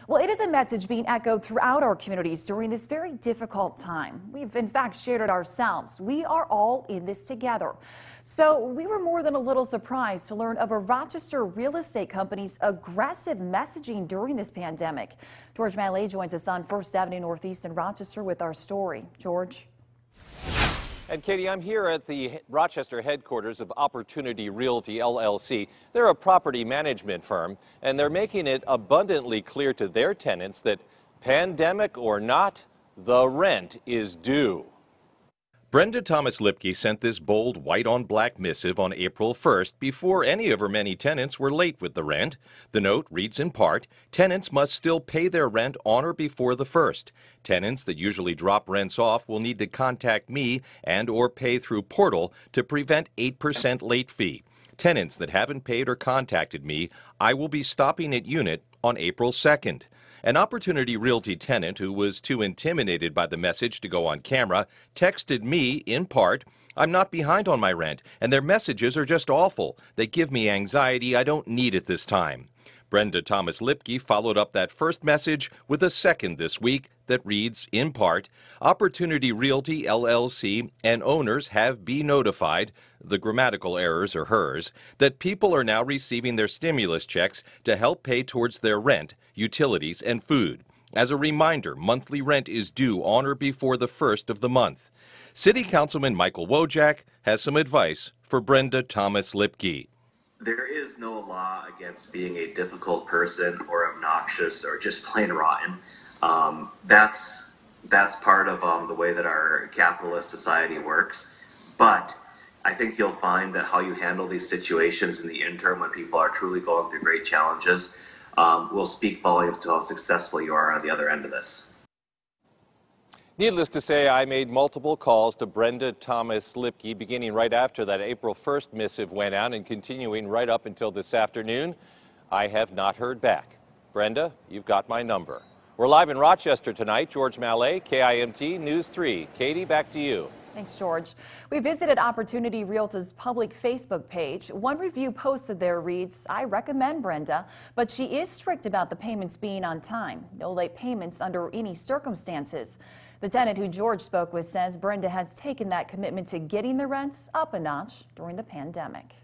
Well, it is a message being echoed throughout our communities during this very difficult time. We've in fact shared it ourselves. We are all in this together. So we were more than a little surprised to learn of a Rochester real estate company's aggressive messaging during this pandemic. George Mallet joins us on 1st Avenue Northeast in Rochester with our story. George. And Katie, I'm here at the Rochester headquarters of Opportunity Realty, LLC. They're a property management firm, and they're making it abundantly clear to their tenants that, pandemic or not, the rent is due. Brenda Thomas Lipke sent this bold white-on-black missive on April 1st before any of her many tenants were late with the rent. The note reads in part, tenants must still pay their rent on or before the 1st. Tenants that usually drop rents off will need to contact me and or pay through portal to prevent 8% late fee. Tenants that haven't paid or contacted me, I will be stopping at unit on April 2nd. An Opportunity Realty tenant who was too intimidated by the message to go on camera texted me, in part, I'm not behind on my rent, and their messages are just awful. They give me anxiety I don't need at this time. Brenda Thomas Lipke followed up that first message with a second this week that reads, in part, Opportunity Realty, LLC, and owners have been notified, the grammatical errors are hers, that people are now receiving their stimulus checks to help pay towards their rent, utilities, and food. As a reminder, monthly rent is due on or before the 1st of the month. City Councilman Michael Wojak has some advice for Brenda Thomas Lipke. There is no law against being a difficult person or obnoxious or just plain rotten. That's part of the way that our capitalist society works. But I think you'll find that how you handle these situations in the interim when people are truly going through great challenges will speak volumes to how successful you are on the other end of this. Needless to say, I made multiple calls to Brenda Thomas Lipke beginning right after that April 1st missive went out and continuing right up until this afternoon. I have not heard back. Brenda, you've got my number. We're live in Rochester tonight. George Mallet, KIMT News 3. Katie, back to you. Thanks, George. We visited Opportunity Realty's public Facebook page. One review posted there reads, I recommend Brenda, but she is strict about the payments being on time. No late payments under any circumstances. The tenant who George spoke with says Brenda has taken that commitment to getting the rents up a notch during the pandemic.